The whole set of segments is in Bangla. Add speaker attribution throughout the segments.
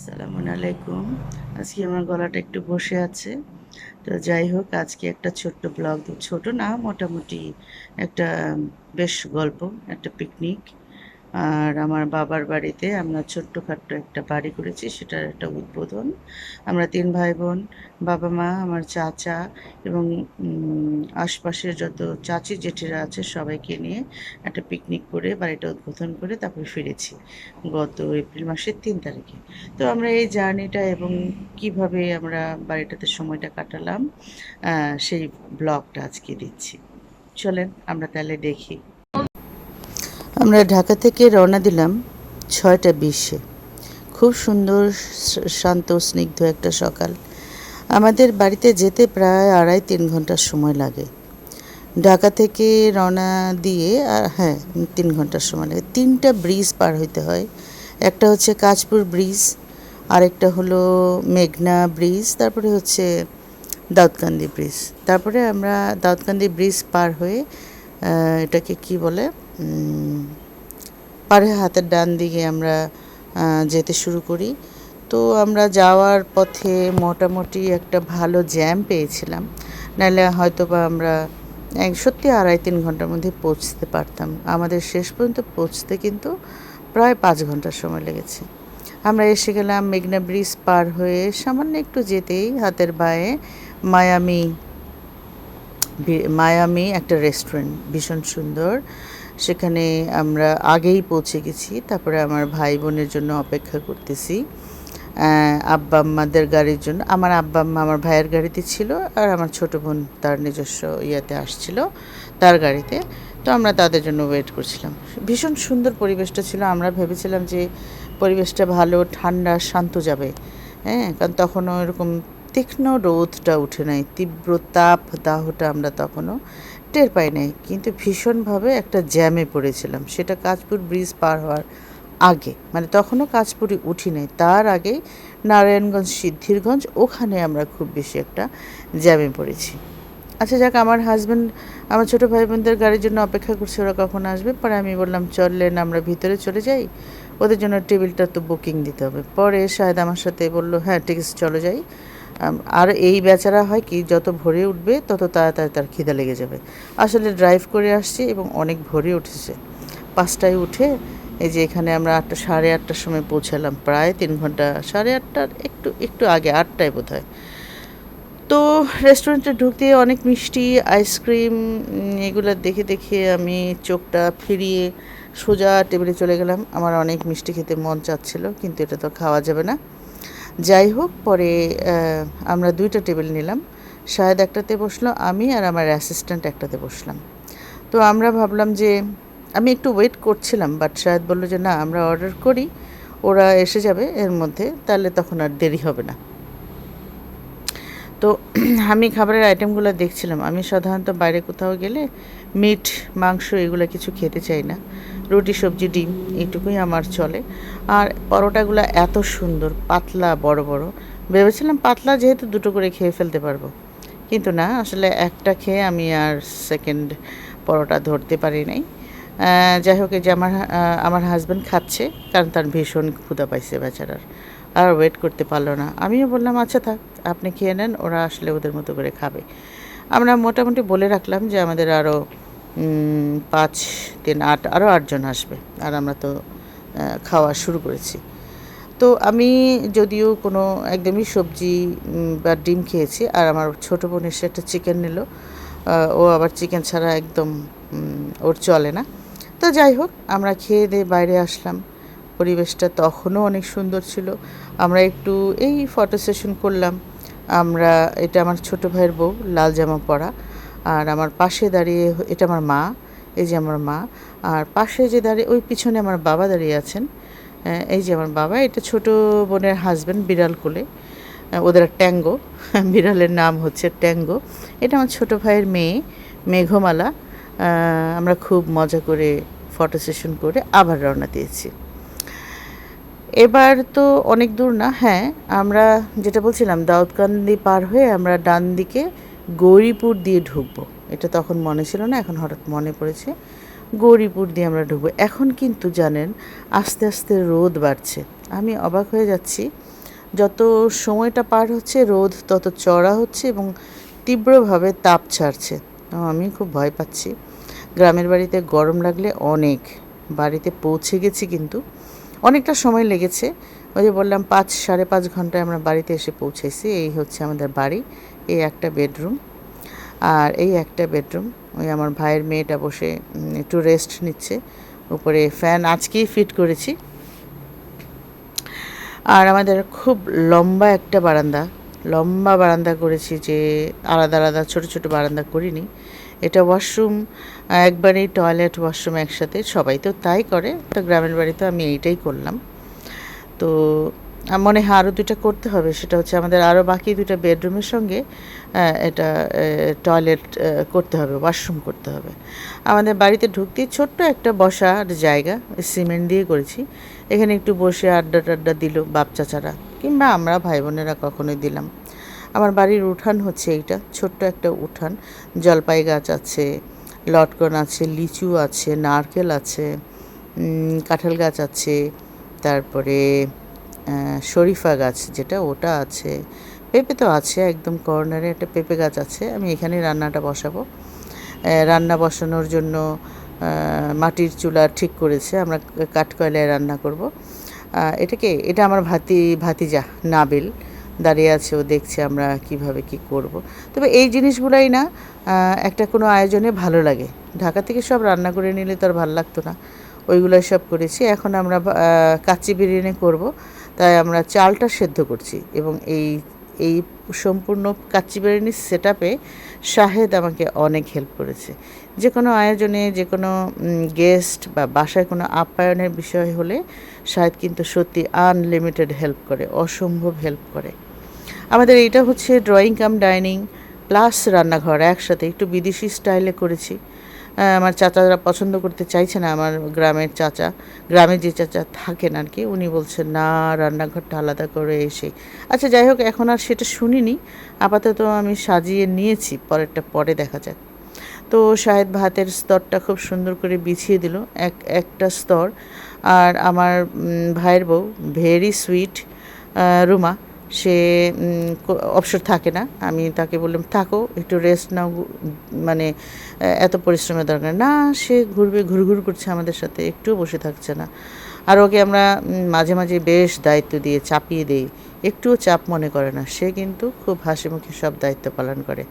Speaker 1: আসসালামু আলাইকুম। আজকে আমার গলাটা একটু বসে আছে। তো যাই হোক, আজকে একটা ছোট্ট ব্লগ, ছোট না মোটামুটি একটা বেশ গল্প, একটা পিকনিক। আর আমার বাবার বাড়িতে আমরা ছোট্টখাট্ট একটা বাড়ি করেছি, সেটার একটা উদ্বোধন। আমরা ৩ ভাই-বোন, বাবা-মা, আমার চাচা এবং আশপাশের যত চাচী জেঠিরা আছে সবাইকে নিয়ে একটা পিকনিক করে বাড়িটা উদ্বোধন করে তারপরে ফিরেছি গত এপ্রিল মাসের ৩ তারিখে। তো আমরা এই জার্নিটা এবং কিভাবে আমরা বাড়িটাতে সময়টা কাটালাম, সেই ব্লগটা আজকে দিচ্ছি। চলেন আমরা তাহলে দেখি। আমরা ঢাকা থেকে রওনা দিলাম ৬টা ২০-এ। খুব সুন্দর শান্ত স্নিগ্ধ একটা সকাল। আমাদের বাড়িতে যেতে প্রায় ২.৫-৩ ঘন্টা সময় লাগে। ঢাকা থেকে রওনা দিয়ে হ্যাঁ, ৩ ঘন্টার সময় লাগে। ৩টা ব্রিজ পার হইতে হয়। একটা হচ্ছে কাঁচপুর ব্রিজ, আরেকটা হলো মেঘনা ব্রিজ, তারপরে হচ্ছে দাউদকান্দি ব্রিজ। তারপরে আমরা দাউদকান্দি ব্রিজ পার হয়ে এটাকে কি বলে, পারে হাতের ডান দিকে আমরা যেতে শুরু করি। তো আমরা যাওয়ার পথে মোটামুটি একটা ভালো জ্যাম পেয়েছিলাম, নাহলে হয়তো বা আমরা সত্যি ২.৫-৩ ঘন্টার মধ্যে পৌঁছতে পারতাম। আমাদের শেষ পর্যন্ত পৌঁছতে কিন্তু প্রায় ৫ ঘন্টার সময় লেগেছে। আমরা এসে গেলাম মেঘনা ব্রিজ পার হয়ে সামান্য একটু যেতেই হাতের বাঁয়ে মায়ামি একটা রেস্টুরেন্ট, ভীষণ সুন্দর। সেখানে আমরা আগেই পৌঁছে গেছি। তারপরে আমার ভাই বোনের জন্য অপেক্ষা করতেছি, আব্বা আম্মাদের গাড়ির জন্য। আমার আব্বা আম্মা আমার ভাইয়ের গাড়িতে ছিল, আর আমার ছোটো বোন তার নিজস্ব ইয়েতে আসছিল, তার গাড়িতে। তো আমরা তাদের জন্য ওয়েট করছিলাম। ভীষণ সুন্দর পরিবেশটা ছিল। আমরা ভেবেছিলাম যে পরিবেশটা ভালো, ঠান্ডা, শান্ত যাবে। হ্যাঁ, কারণ তখনও এরকম তীক্ষ্ণ রোদটা উঠে নাই, তীব্র তাপ দাহটা আমরা তখনও টের পাই নাই। কিন্তু ভীষণভাবে একটা জ্যামে পড়েছিলাম, সেটা কাঁচপুর ব্রিজ পার হওয়ার আগে, মানে তখনও কাঁচপুরে উঠি নাই, তার আগেই নারায়ণগঞ্জ সিদ্ধিরগঞ্জ, ওখানে আমরা খুব বেশি একটা জ্যামে পড়েছি। আচ্ছা যাক, আমার হাজব্যান্ড আমার ছোটো ভাই বোনদের গাড়ির জন্য অপেক্ষা করছে, ওরা কখন আসবে। পরে আমি বললাম চললেন আমরা ভিতরে চলে যাই, ওদের জন্য টেবিলটা তো বুকিং দিতে হবে। পরে শাহেদ আমার সাথে বললো হ্যাঁ ঠিক আছে চলে যাই। আর এই বেচারা হয় কি, যত ভোরে উঠবে তত তাড়াতাড়ি তার খিদা লেগে যাবে। আসলে ড্রাইভ করে আসছি এবং অনেক ভোরে উঠেছে। ৫টায় উঠে এই যে এখানে আমরা ৮টা ৮:৩০টার সময় পৌঁছালাম, প্রায় ৩ ঘন্টা, ৮:৩০টার একটু একটু আগে, ৮টায় বোধ হয়। তো রেস্টুরেন্টে ঢুকতে অনেক মিষ্টি, আইসক্রিম, এগুলো দেখে দেখে আমি চোখটা ফিরিয়ে সোজা টেবিলে চলে গেলাম। আমার অনেক মিষ্টি খেতে মন চাচ্ছিল, কিন্তু এটা তো খাওয়া যাবে না। যাই হোক, পরে আমরা ২টা টেবিল নিলাম। শাহেদ একটাতে বসলো, আমি আর আমার অ্যাসিস্ট্যান্ট একটাতে বসলাম। তো আমরা ভাবলাম যে, আমি একটু ওয়েট করছিলাম, বাট শাহেদ বললো যে না, আমরা অর্ডার করি, ওরা এসে যাবে এর মধ্যে, তাহলে তখন আর দেরি হবে না। তো আমি খাবারের আইটেমগুলো দেখছিলাম। আমি সাধারণত বাইরে কোথাও গেলে মিট, মাংস এগুলো কিছু খেতে চাই না। রুটি, সবজি, ডিম এইটুকুই আমার চলে। আর পরোটাগুলো এত সুন্দর, পাতলা, বড় বড়। ভেবেছিলাম পাতলা যেহেতু ২টো করে খেয়ে ফেলতে পারবো, কিন্তু না, আসলে একটা খেয়ে আমি আর সেকেন্ড পরোটা ধরতে পারি নাই। যাই হোক, এই যে আমার হাজব্যান্ড খাচ্ছে, কারণ তার ভীষণ ক্ষুধা পাইছে বেচারার, আর ওয়েট করতে পারলো না। আমিও বললাম আচ্ছা থাক, আপনি খেয়ে নেন, ওরা আসলে ওদের মতো করে খাবে। আমরা মোটামুটি বলে রাখলাম যে আমাদের আরও ৫, ৩, ৮, আরও ৮জন আসবে, আর আমরা তো খাওয়া শুরু করেছি। তো আমি যদিও কোনো একদমই সবজি বা ডিম খেয়েছি, আর আমার ছোটো বোন এসে একটা চিকেন নিল। ও আবার চিকেন ছাড়া একদম ওর চলে না। তো যাই হোক, আমরা খেয়ে দিয়ে বাইরে আসলাম। পরিবেশটা তখনও অনেক সুন্দর ছিল। আমরা একটু এই ফটো সেশন করলাম। আমরা, এটা আমার ছোটো ভাইয়ের বউ, লাল জামা পরা। আর আমার পাশে দাঁড়িয়ে, এটা আমার মা, এই যে আমার মা। আর পাশে যে দাঁড়িয়ে, ওই পিছনে আমার বাবা দাঁড়িয়ে আছেন। এই যে আমার বাবা, এটা ছোটো বোনের হাজব্যান্ড, বিড়াল কোলে। ওদের ট্যাঙ্গো, বিড়ালের নাম হচ্ছে ট্যাঙ্গো। এটা আমার ছোটো ভাইয়ের মেয়ে, মেঘমালা। আমরা খুব মজা করে ফটো সেশন করে আবার রওনা দিয়েছি। এবার তো অনেক দূর না, হ্যাঁ, আমরা যেটা বলছিলাম, দাউদকান্দি পার হয়ে আমরা ডান দিকে গৌরীপুর দিয়ে ঢুকবো। এটা তখন মনে ছিল না, এখন হঠাৎ মনে পড়েছে। গৌরীপুর দিয়ে আমরা ঢুকবো। এখন কিন্তু জানেন আস্তে আস্তে রোদ বাড়ছে, আমি অবাক হয়ে যাচ্ছি, যত সময়টা পার হচ্ছে রোদ তত চড়া হচ্ছে এবং তীব্রভাবে তাপ ছাড়ছে। আমি খুব ভয় পাচ্ছি। গ্রামের বাড়িতে গরম লাগলে অনেক, বাড়িতে পৌঁছে গেছি কিন্তু অনেকটা সময় লেগেছে। ওই যে বললাম 5-5.5 ঘন্টায় আমরা বাড়িতে এসে পৌঁছেছি। এই হচ্ছে আমাদের বাড়ি, এই একটা বেডরুম আর এই একটা বেডরুম। ওই আমার ভাইয়ের মেয়েটা বসে একটু রেস্ট নিচ্ছে, উপরে ফ্যান আজকেই ফিট করেছি। আর আমাদের খুব লম্বা একটা বারান্দা করেছি, যে আলাদা আলাদা ছোট ছোট বারান্দা করিনি। এটা ওয়াশরুম, একবারেই টয়লেট ওয়াশরুম একসাথে, সবাই তো তাই করে, তো গ্রামের বাড়িতে আমি এইটাই করলাম। তো মনে হয় আরও 2টা করতে হবে, সেটা হচ্ছে আমাদের আরও বাকি 2টা বেডরুমের সঙ্গে এটা টয়লেট করতে হবে, ওয়াশরুম করতে হবে। আমাদের বাড়িতে ঢুকতেই ছোট্ট একটা বসার জায়গা, সিমেন্ট দিয়ে করেছি। এখানে একটু বসে আড্ডা টাড্ডা দিল বাপ চাচারা, কিংবা আমরা ভাই বোনেরা কখনোই দিলাম। আমার বাড়ির উঠান হচ্ছে এইটা, ছোট্ট একটা উঠান। জলপাই গাছ আছে, লটকন আছে, লিচু আছে, নারকেল আছে, কাঁঠাল গাছ আছে, তারপরে শরীফা গাছ যেটা ওটা আছে, পেঁপে তো আছে, একদম কর্নারে একটা পেঁপে গাছ আছে। আমি এখানে রান্নাটা বসাবো। রান্না বসানোর জন্য মাটির চুলা ঠিক করেছে, আমরা কাঠকয়লায় রান্না করব। এটা আমার ভাতিজা নাবিল দাঁড়িয়ে আছে, ও দেখছে আমরা কিভাবে কি করব। তবে এই জিনিসগুলাই না একটা কোনো আয়োজনে ভালো লাগে। ঢাকা থেকে সব রান্না করে নিলে তো আর ভালো লাগতো না, ওইগুলোই সব করেছি। এখন আমরা কাচ্চি বিরিয়ানি করব, তাই আমরা চালটা সেদ্ধ করছি। এবং এই সম্পূর্ণ কাচ্চি বিরিয়ানির সেটআপে শাহেদ আমাকে অনেক হেল্প করেছে। যে কোনো আয়োজনে, যে কোনো গেস্ট বা বাসায় কোনো আপ্যায়নের বিষয় হলে শাহেদ কিন্তু সত্যি আনলিমিটেড হেল্প করে, অসম্ভব হেল্প করে। আমাদের এইটা হচ্ছে ড্রয়িং কাম ডাইনিং প্লাস রান্নাঘর একসাথে, একটু বিদেশি স্টাইলে করেছি। আমার চাচারা পছন্দ করতে চাইছে না, আমার গ্রামে যে চাচা থাকেন আর কি, উনি বলছেন না রান্নাঘরটা আলাদা করে এসে। আচ্ছা যাই হোক, এখন আর সেটা শুনিনি, আপাতত আমি সাজিয়ে নিয়েছি, পরেরটা পরে দেখা যাক। তো শাহেদ ভাতের স্তরটা খুব সুন্দর করে বিছিয়ে দিল, একটা স্তর। আর আমার ভাইয়ের বউ ভেরি সুইট রুমা, সে অবসর থাকে না। আমি তাকে বললাম থাকো, একটু রেস্ট নাও, মানে এত পরিশ্রমের দরকার না। সে ঘুরঘুর করছে আমাদের সাথে, একটুও বসে থাকছে না। আর ওকে আমরা মাঝে মাঝে বেশ দায়িত্ব দিয়ে চাপিয়ে দেই, একটুও চাপ মনে করে না। সে কিন্তু খুব হাসি মুখে সব দায়িত্ব পালন করে,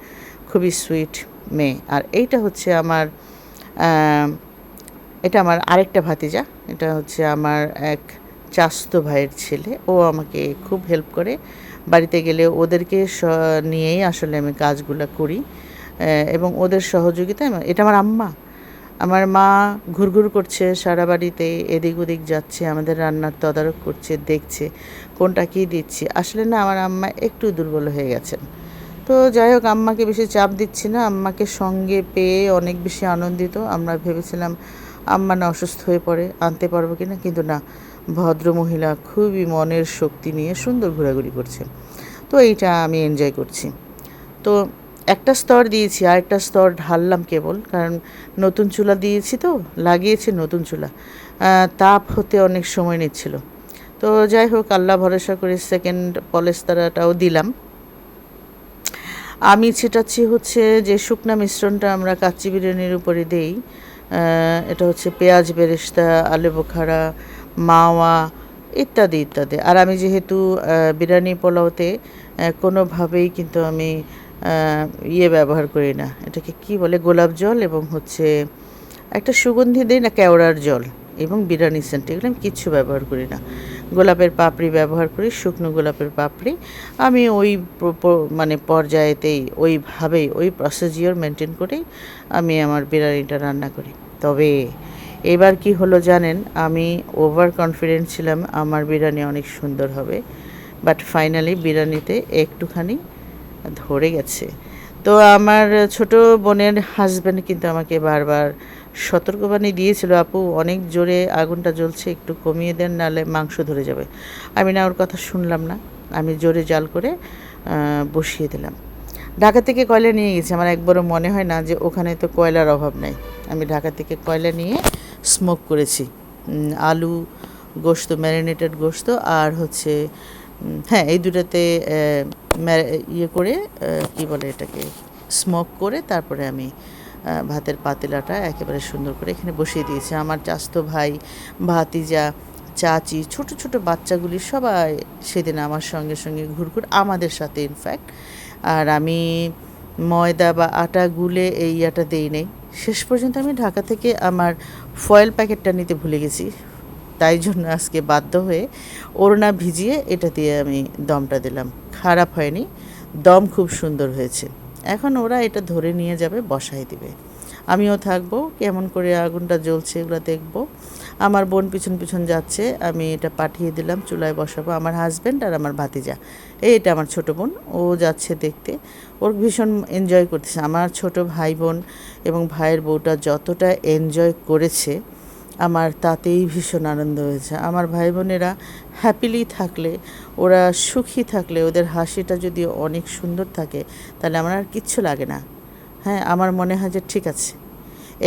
Speaker 1: খুবই সুইট মেয়ে। আর এটা হচ্ছে আমার আরেকটা ভাতিজা, এটা হচ্ছে আমার এক চাস্তো ভাইয়ের ছেলে। ও আমাকে খুব হেল্প করে, বাড়িতে গেলে ওদেরকে নিয়েই আসলে আমি কাজগুলো করি এবং ওদের সহযোগিতায়। এটা আমার মা ঘুরঘুর করছে সারা বাড়িতে, এদিক ওদিক যাচ্ছে, আমাদের রান্নার তদারক করছে, দেখছে কোনটা কী দিচ্ছি। আসলে না আমার আম্মা একটু দুর্বল হয়ে গেছেন। তো যাই হোক, আম্মাকে বেশি চাপ দিচ্ছি না, আম্মাকে সঙ্গে পেয়ে অনেক বেশি আনন্দিত। আমরা ভেবেছিলাম আম্মা না অসুস্থ হয়ে পড়ে আনতে পারবো কি না, কিন্তু না, ভদ্রমহিলা খুবই মনের শক্তি নিয়ে সুন্দর ঘোরাঘুরি করছে। তো এইটা আমি এনজয় করছি। তো একটা স্তর দিয়েছি, আরেকটা স্তর ঢাললাম কেবল, কারণ নতুন চুলা দিয়েছি তো, লাগিয়েছি নতুন চুলা, তাপ হতে অনেক সময় নিচ্ছিল। তো যাই হোক, আল্লাহ ভরসা করে সেকেন্ড পলেস্তারাটাও দিলাম। আমি ছিটাচ্ছি হচ্ছে যে শুকনা মিশ্রণটা আমরা কাচ্চি বিরিয়ানির উপরে দেই, এটা হচ্ছে পেঁয়াজ বেরেস্তা, আলু বোখারা, মাওয়া ইত্যাদি ইত্যাদি। আর আমি যেহেতু বিরিয়ানি পোলাওতে কোনোভাবেই কিন্তু আমি ব্যবহার করি না, এটাকে কি বলে, গোলাপ জল এবং হচ্ছে একটা সুগন্ধি দিই না, কেওড়ার জল এবং বিরিয়ানি সেন্ট, এগুলো আমি কিচ্ছু ব্যবহার করি না। গোলাপের পাপড়ি ব্যবহার করি, শুকনো গোলাপের পাপড়ি। আমি ওই মানে পর্যায়েতেই ওইভাবেই ওই প্রসিজিওর মেনটেন করেই আমি আমার বিরিয়ানিটা রান্না করি। তবে এবার কি হলো জানেন, আমি ওভার কনফিডেন্ট ছিলাম আমার বিরিয়ানি অনেক সুন্দর হবে, বাট ফাইনালি বিরিয়ানিতে একটুখানি ধরে গেছে। তো আমার ছোট বোনের হাজব্যান্ড কিন্তু আমাকে বারবার সতর্কবাণী দিয়েছিল, আপু অনেক জোরে আগুনটা জ্বলছে, একটু কমিয়ে দেন, নাহলে মাংস ধরে যাবে। আমি না ওর কথা শুনলাম না, আমি জোরে জাল করে বসিয়ে দিলাম। ঢাকা থেকে কয়লা নিয়ে গেছি, আমার একবারও মনে হয় না যে ওখানে তো কয়লার অভাব নাই। আমি ঢাকা থেকে কয়লা নিয়ে স্মোক করেছি, আলু গোশত, ম্যারিনেটেড গোশত আর হচ্ছে হ্যাঁ এই দুটাতে ইয়ে করে কি বলে এটাকে স্মোক করে তারপরে আমি ভাতের পাতিলাটা একেবারে সুন্দর করে এখানে বসিয়ে দিয়েছি। আমার চাচতো ভাই, ভাতিজা, চাচি, ছোট ছোট বাচ্চাগুলি সবাই সেদিন আমার সঙ্গে সঙ্গে ঘুরঘুর আমাদের সাথে ইনফ্যাক্ট। আর আমি ময়দা বা আটা গুলে এই আটা দেই নেই। শেষ পর্যন্ত আমি ঢাকা থেকে আমার ফয়েল প্যাকেটটা নিতে ভুলে গেছি, তাই জন্য আজকে বাধ্য হয়ে ওড়না ভিজিয়ে এটা দিয়ে আমি দমটা দিলাম। খারাপ হয়নি, দম খুব সুন্দর হয়েছে। এখন ওরা এটা ধরে নিয়ে যাবে, বসাই দিবে, আমিও থাকবো, কেমন করে আগুনটা জ্বলছে এগুলো দেখবো। আমার বোন পিছন পিছন যাচ্ছে, আমি এটা পাঠিয়ে দিলাম, চুলায় বসাবো। আমার হাজব্যান্ড আর আমার ভাতিজা, এটা আমার ছোট বোন, ও যাচ্ছে দেখতে, ওর ভীষণ এনজয় করতেছে। আমার ছোট ভাই বোন এবং ভাইয়ের বউটা যতটা এনজয় করেছে আমার তাতেই ভীষণ আনন্দ হয়েছে। আমার ভাই বোনেরা হ্যাপিলি থাকলে, ওরা সুখী থাকলে, ওদের হাসিটা যদি অনেক সুন্দর থাকে তাহলে আমার আর কিচ্ছু লাগে না। হ্যাঁ, আমার মনে হয় যে ঠিক আছে,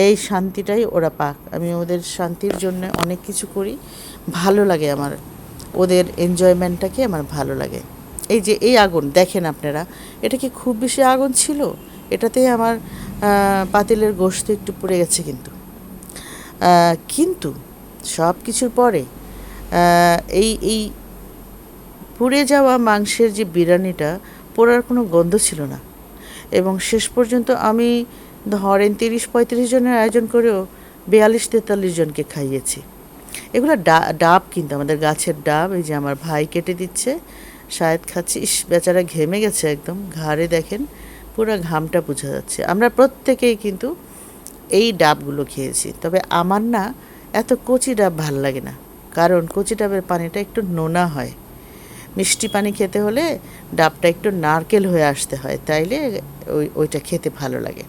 Speaker 1: এই শান্তিটাই ওরা পাক। আমি ওদের শান্তির জন্য অনেক কিছু করি, ভালো লাগে আমার, ওদের এনজয়মেন্টটাকে আমার ভালো লাগে। এই যে এই আগুন দেখেন আপনারা, এটা কি খুব বেশি আগুন ছিল? এটাতেই আমার পাতিলের গোশত একটু পুড়ে গেছে, কিন্তু সব কিছুর পরে এই এই পুড়ে যাওয়া মাংসের যে বিরিয়ানিটা, পোড়ার কোনো গন্ধ ছিল না। এবং শেষ পর্যন্ত আমি ধরেন 30-35 জনের আয়োজন করেও 42-43 জনকে খাইয়েছি। এগুলো ডাব, কিন্তু আমাদের গাছের ডাব। এই যে আমার ভাই কেটে দিচ্ছে, শায়দ খাচ্ছি। ইস, বেচারা ঘেমে গেছে একদম, ঘাড়ে দেখেন পুরো ঘামটা বোঝা যাচ্ছে। আমরা প্রত্যেকেই কিন্তু এই ডাবগুলো খেয়েছি। তবে আমার না এত কচি ডাব ভাল লাগে না, কারণ কচি ডাবের পানিটা একটু নোনা হয়। মিষ্টি পানি খেতে হলে ডাবটা একটু নারকেল হয়ে আসতে হয়, তাইলে ওইটা খেতে ভালো লাগে।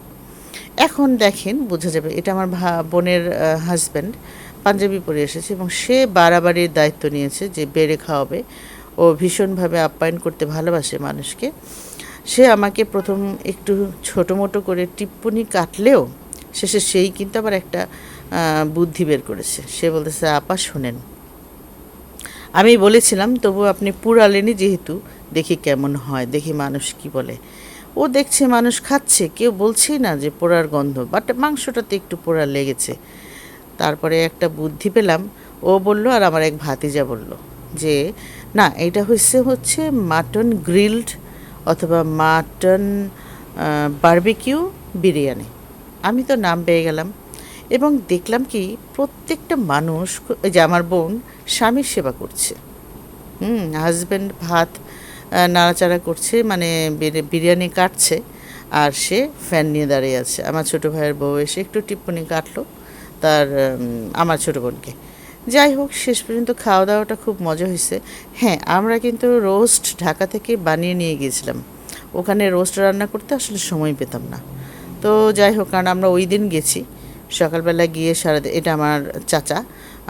Speaker 1: এখন দেখেন বোঝা যাবে, এটা আমার বোনের হাজব্যান্ড পাঞ্জাবি পরে এসেছে এবং সে বাড়াবাড়ির দায়িত্ব নিয়েছে যে বেড়ে খাওয়াবে। ও ভীষণভাবে আপ্যায়ন করতে ভালোবাসে মানুষকে। সে আমাকে প্রথম একটু ছোটো মোটো করে টিপ্পনি কাটলেও শেষে সেই কিন্তু আবার একটা বুদ্ধি বের করেছে। সে বলতেছে, আপা শোনেন, আমি বলেছিলাম তবু আপনি পুরালেনি যেহেতু, দেখি কেমন হয়, দেখি মানুষ কি বলে। ও দেখছে মানুষ খাচ্ছে, কেউ বলছেই না যে পোড়ার গন্ধ, বাট মাংসটাতে একটু পোড়া লেগেছে। তারপরে একটা বুদ্ধি পেলাম, ও বলল আর আমার এক ভাতিজা বলল যে না, এটা হচ্ছে মাটন গ্রিলড অথবা মাটন বারবিকিউ বিরিয়ানি। আমি তো নাম পেয়ে গেলাম এবং দেখলাম কি প্রত্যেকটা মানুষ, এই যে আমার বোন স্বামীর সেবা করছে, হাজব্যান্ড ভাত নাড়াচাড়া করছে, মানে বিরিয়ানি কাটছে, আর সে ফ্যান নিয়ে দাঁড়িয়ে আছে। আমার ছোটো ভাইয়ের বউ এসে একটু টিপ্পনি কাটলো তার আমার ছোটো বোনকে। যাই হোক, শেষ পর্যন্ত খাওয়া দাওয়াটা খুব মজা হয়েছে। হ্যাঁ, আমরা কিন্তু রোস্ট ঢাকা থেকে বানিয়ে নিয়ে গিয়েছিলাম, ওখানে রোস্ট রান্না করতে আসলে সময় পেতাম না। তো যাই হোক, কারণ আমরা ওই দিন গেছি সকালবেলা গিয়ে এটা আমার চাচা,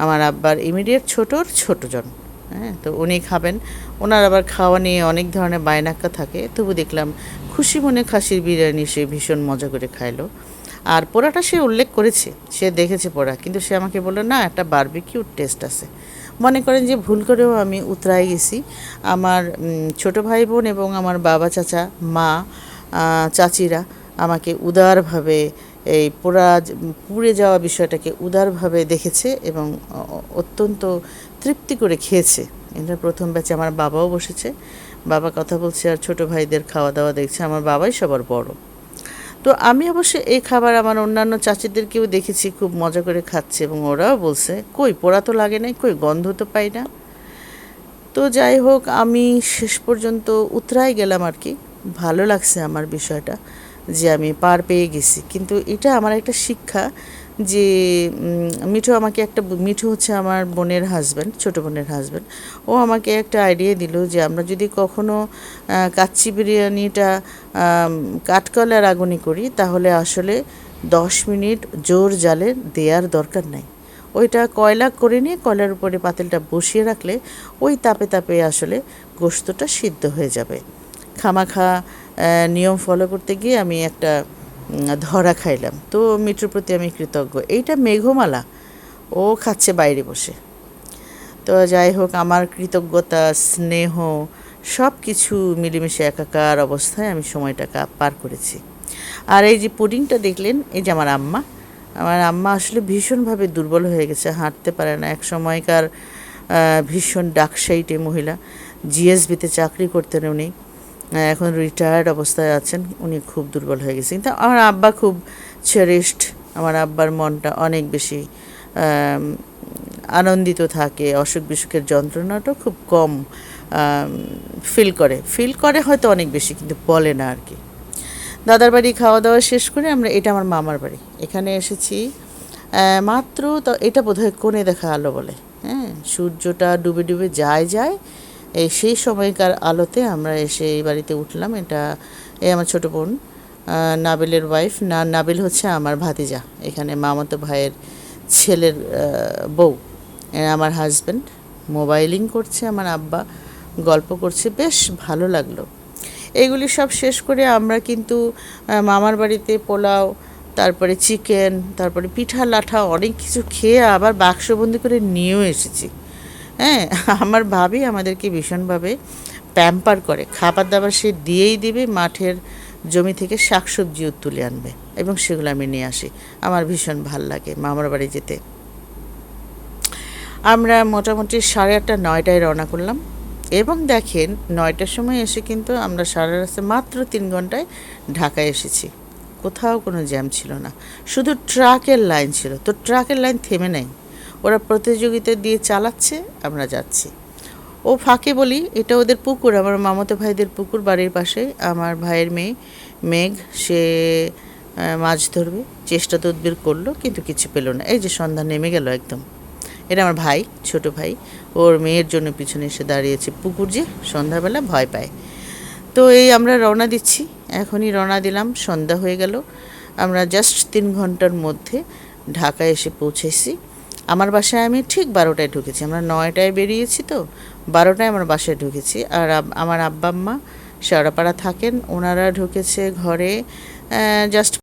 Speaker 1: আমার আব্বার ইমিডিয়েট ছোটোজন, হ্যাঁ, তো উনি খাবেন। ওনার আবার খাওয়া নিয়ে অনেক ধরনের বায়নাক্কা থাকে, তবু দেখলাম খুশি মনে খাসির বিরিয়ানি সে ভীষণ মজা করে খাইলো। আর পোড়াটা সে উল্লেখ করেছে, সে দেখেছে পোড়া, কিন্তু সে আমাকে বললো না, একটা বারবিকিউর টেস্ট আছে। মনে করেন যে ভুল করেও আমি উতরাই গেছি। আমার ছোটো ভাই বোন এবং আমার বাবা, চাচা, মা, চাচিরা আমাকে উদারভাবে এই পুড়ে যাওয়া বিষয়টাকে উদারভাবে দেখেছে এবং অত্যন্ত তৃপ্তি করে খেয়েছে। এটা প্রথম ব্যাচে আমার বাবাও বসেছে, বাবা কথা বলছে আর ছোটো ভাইদের খাওয়া দাওয়া দেখছে। আমার বাবাই সবার বড়। তো আমি অবশ্য এই খাবার আমার অন্যান্য চাচিদেরকেও দেখেছি খুব মজা করে খাচ্ছে এবং ওরাও বলছে, কই পোড়া তো লাগে না, কই গন্ধ তো পাই না। তো যাই হোক, আমি শেষ পর্যন্ত উতরাই গেলাম আর কি। ভালো লাগছে আমার বিষয়টা, যে আমি পার পেয়ে গেছি। কিন্তু এটা আমার একটা শিক্ষা যে মিঠু হচ্ছে আমার বোনের হাজব্যান্ড, ছোটো বোনের হাজব্যান্ড। ও আমাকে একটা আইডিয়া দিল যে আমরা যদি কখনো কাচ্চি বিরিয়ানিটা কাঠকয়লার আগুনে করি তাহলে আসলে 10 মিনিট জোর জালে দেওয়ার দরকার নাই। ওইটা কয়লা করে নিয়ে কয়লার উপরে পাতিলটা বসিয়ে রাখলে ওই তাপে তাপে আসলে গোশতটা সিদ্ধ হয়ে যাবে। খামাখা নিয়ম ফলো করতে গিয়ে আমি একটা ধরা খাইলাম। তো মিঠুর প্রতি আমি কৃতজ্ঞ। এইটা মেঘমালা, ও খাচ্ছে বাইরে বসে। তো যাই হোক, আমার কৃতজ্ঞতা, স্নেহ সব কিছু মিলেমিশে একাকার অবস্থায় আমি সময়টা পার করেছি। আর এই যে পুডিংটা দেখলেন, এই যে আমার আম্মা আসলে ভীষণভাবে দুর্বল হয়ে গেছে, হাঁটতে পারে না। এক সময়কার ভীষণ ডাকসাইটে মহিলা, জিএসবিতে চাকরি করতেন উনি, এখন রিটায়ার্ড অবস্থায় আছেন। উনি খুব দুর্বল হয়ে গেছে, কিন্তু আমার আব্বা খুব চেরিশড। আমার আব্বার মনটা অনেক বেশি আনন্দিত থাকে, অসুখ বিসুখের যন্ত্রণাটাও খুব কম ফিল করে হয়তো অনেক বেশি, কিন্তু বলে না আর কি। দাদার বাড়ি খাওয়া দাওয়া শেষ করে আমরা, এটা আমার মামার বাড়ি, এখানে এসেছি মাত্র। তো এটা বোধহয় কোণে দেখা আলো বলে, হ্যাঁ, সূর্যটা ডুবে ডুবে যায় এই সেই সময়কার আলোতে আমরা এসে এই বাড়িতে উঠলাম। এটা আমার ছোটো বোন নাবিলের ওয়াইফ, নাবিল হচ্ছে আমার ভাতিজা, এখানে মামাতো ভাইয়ের ছেলের বউ, আমার হাজব্যান্ড। মোবাইলিং করছে আমার আব্বা, গল্প করছে, বেশ ভালো লাগলো। এইগুলি সব শেষ করে আমরা কিন্তু মামার বাড়িতে পোলাও, তারপরে চিকেন, তারপরে পিঠা লাঠা অনেক কিছু খেয়ে আবার বাক্সবন্দি করে নিয়েও এসেছি। হ্যাঁ, আমার ভাবি আমাদেরকে ভীষণভাবে প্যাম্পার করে, খাবার দাবার সে দিয়েই দিবে, মাঠের জমি থেকে শাকসবজিও তুলে আনবে এবং সেগুলো আমি নিয়ে আসি। আমার ভীষণ ভাল লাগে মামার বাড়ি যেতে। আমরা মোটামুটি 8:30 9টায় রওনা করলাম এবং দেখেন 9টার সময় এসে কিন্তু আমরা সারা রাস্তায় মাত্র 3 ঘন্টায় ঢাকায় এসেছি। কোথাও কোনো জ্যাম ছিল না, শুধু ট্রাকের লাইন ছিল। তো ট্রাকের লাইন থেমে নেই, ওরা প্রতিযোগিতা দিয়ে চালাচ্ছে, আমরা যাচ্ছি। ও ফাঁকে বলি, এটা ওদের পুকুর, আমার মামাতো ভাইদের পুকুর, বাড়ির পাশে। আমার ভাইয়ের মেয়ে মেঘ, সে মাছ ধরবে, চেষ্টা তদবির করলো, কিন্তু কিছু পেল না। এই যে সন্ধ্যা নেমে গেল একদম। এটা আমার ভাই, ছোট ভাই, ওর মেয়ের জন্য পিছনে এসে দাঁড়িয়েছে। পুকুর যে সন্ধ্যাবেলা ভয় পায়। তো এই আমরা রওনা দিচ্ছি, এখনই রওনা দিলাম, সন্ধ্যা হয়ে গেল। আমরা জাস্ট 3 ঘন্টার মধ্যে ঢাকায় এসে পৌঁছেছি। আমার বাসায় আমি ঠিক 12টায় ঢুকেছি, আমরা 9টায় বেরিয়েছি, তো 12টায় আমার বাসায় ঢুকেছি। আর আমার আব্বা আম্মা শেওড়াপাড়া থাকেন, ওনারা ঢুকেছে ঘরে জাস্ট